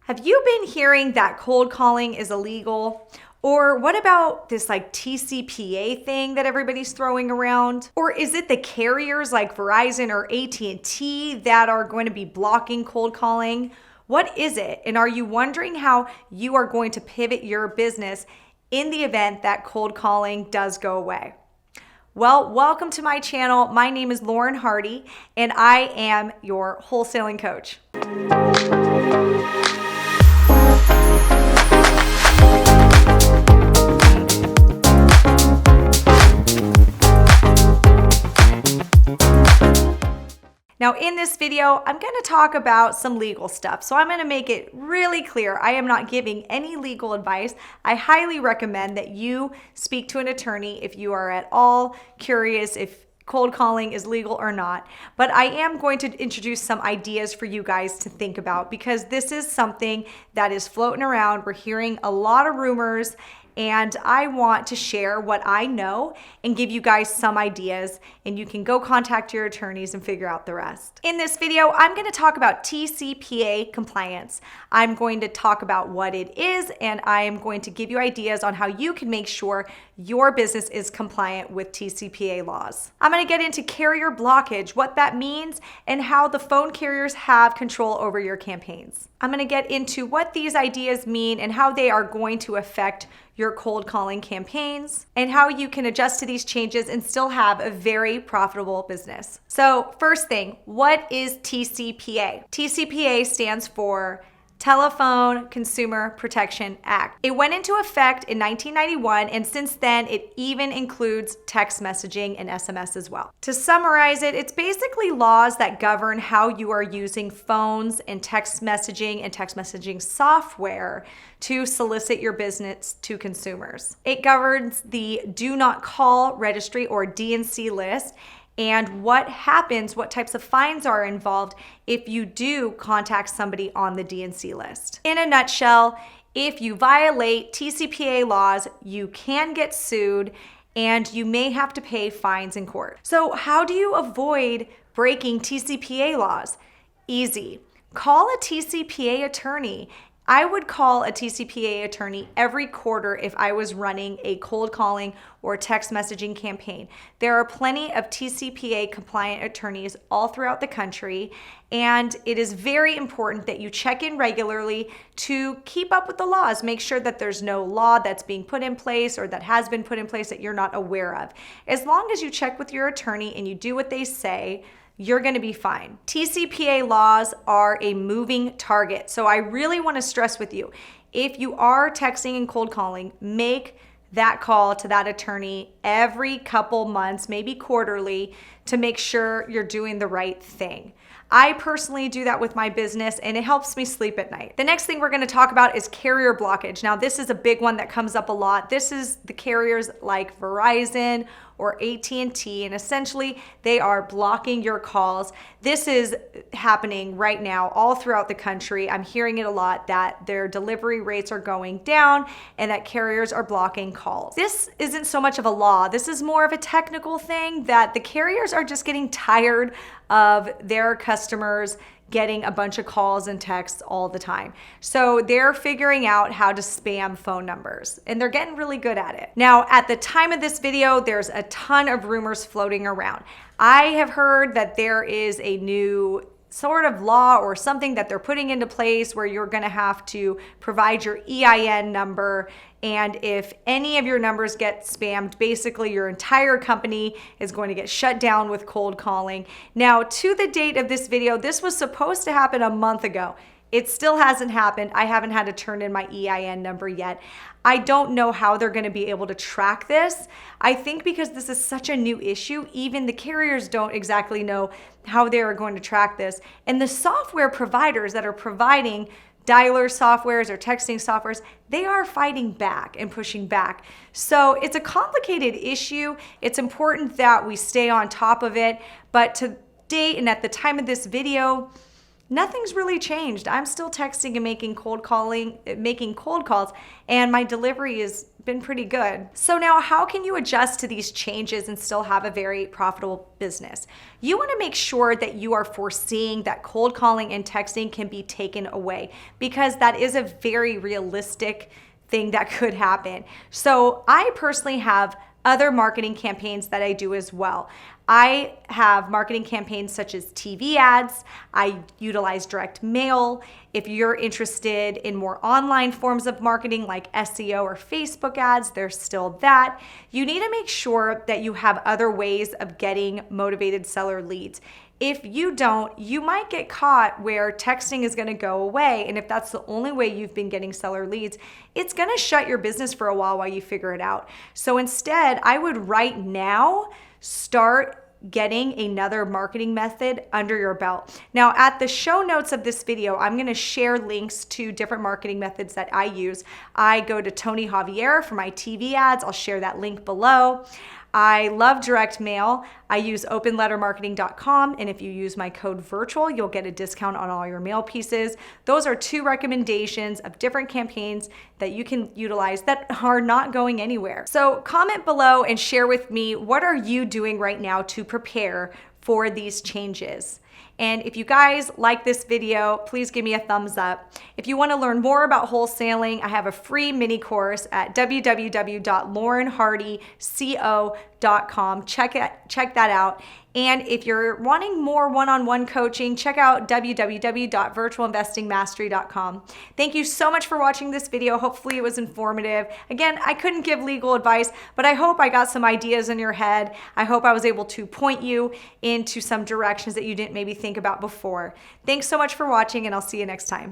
Have you been hearing that cold calling is illegal? Or what about this like TCPA thing that everybody's throwing around? Or is it the carriers like Verizon or AT&T that are going to be blocking cold calling? What is it? And are you wondering how you are going to pivot your business in the event that cold calling does go away? Well, welcome to my channel. My name is Lauren Hardy, and I am your wholesaling coach. Now in this video, I'm going to talk about some legal stuff. So I'm going to make it really clear. I am not giving any legal advice. I highly recommend that you speak to an attorney if you are at all curious if cold calling is legal or not. But I am going to introduce some ideas for you guys to think about because this is something that is floating around. We're hearing a lot of rumors, and I want to share what I know and give you guys some ideas, and you can go contact your attorneys and figure out the rest. In this video, I'm going to talk about TCPA compliance. I'm going to talk about what it is, and I am going to give you ideas on how you can make sure your business is compliant with TCPA laws. I'm going to get into carrier blockage, what that means, and how the phone carriers have control over your campaigns. I'm going to get into what these ideas mean and how they are going to affect your cold calling campaigns, and how you can adjust to these changes and still have a very profitable business. So first thing, what is TCPA? TCPA stands for Telephone Consumer Protection Act. It went into effect in 1991, and since then it even includes text messaging and SMS as well. To summarize it, it's basically laws that govern how you are using phones and text messaging software to solicit your business to consumers. It governs the Do Not Call registry or DNC list, and what happens, what types of fines are involved if you do contact somebody on the DNC list. In a nutshell, if you violate TCPA laws, you can get sued and you may have to pay fines in court. So how do you avoid breaking TCPA laws? Easy. Call a TCPA attorney. I would call a TCPA attorney every quarter if I was running a cold calling or text messaging campaign. There are plenty of TCPA compliant attorneys all throughout the country, and it is very important that you check in regularly to keep up with the laws. Make sure that there's no law that's being put in place or that has been put in place that you're not aware of. As long as you check with your attorney and you do what they say, you're going to be fine. TCPA laws are a moving target. So I really want to stress with you, if you are texting and cold calling, make that call to that attorney every couple months, maybe quarterly, to make sure you're doing the right thing. I personally do that with my business, and it helps me sleep at night. The next thing we're going to talk about is carrier blockage. Now, this is a big one that comes up a lot. This is the carriers like Verizon or AT&T, and essentially they are blocking your calls. This is happening right now all throughout the country. I'm hearing it a lot that their delivery rates are going down and that carriers are blocking calls. This isn't so much of a law. This is more of a technical thing that the carriers are just getting tired of their customers getting a bunch of calls and texts all the time. So they're figuring out how to spam phone numbers, and they're getting really good at it. Now, at the time of this video, there's a ton of rumors floating around. I have heard that there is a new sort of law or something that they're putting into place where you're going to have to provide your EIN number, and if any of your numbers get spammed, basically your entire company is going to get shut down with cold calling. Now, to the date of this video, this was supposed to happen a month ago. It still hasn't happened. I haven't had to turn in my EIN number yet. I don't know how they're going to be able to track this. I think because this is such a new issue, even the carriers don't exactly know how they are going to track this. And the software providers that are providing dialer softwares or texting softwares, they are fighting back and pushing back. So it's a complicated issue. It's important that we stay on top of it. But to date and at the time of this video, nothing's really changed. I'm still texting and making cold calls, and my delivery has been pretty good. So now how can you adjust to these changes and still have a very profitable business? You want to make sure that you are foreseeing that cold calling and texting can be taken away, because that is a very realistic thing that could happen. So I personally have other marketing campaigns that I do as well. I have marketing campaigns such as TV ads. I utilize direct mail. If you're interested in more online forms of marketing like SEO or Facebook ads, there's still that. You need to make sure that you have other ways of getting motivated seller leads. If you don't, you might get caught where texting is going to go away. And if that's the only way you've been getting seller leads, it's going to shut your business for a while you figure it out. So instead, I would right now start getting another marketing method under your belt. Now, at the show notes of this video, I'm going to share links to different marketing methods that I use. I go to Tony Javier for my TV ads. I'll share that link below. I love direct mail. I use openlettermarketing.com, and if you use my code VIRTUAL, you'll get a discount on all your mail pieces. Those are two recommendations of different campaigns that you can utilize that are not going anywhere. So comment below and share with me, what are you doing right now to prepare for these changes? And if you guys like this video, please give me a thumbs up. If you want to learn more about wholesaling, I have a free mini course at www.laurenhardyco.com. Check that out. And if you're wanting more one-on-one coaching, check out www.virtualinvestingmastery.com. Thank you so much for watching this video. Hopefully it was informative. Again, I couldn't give legal advice, but I hope I got some ideas in your head. I hope I was able to point you into some directions that you didn't maybe think about before. Thanks so much for watching, and I'll see you next time.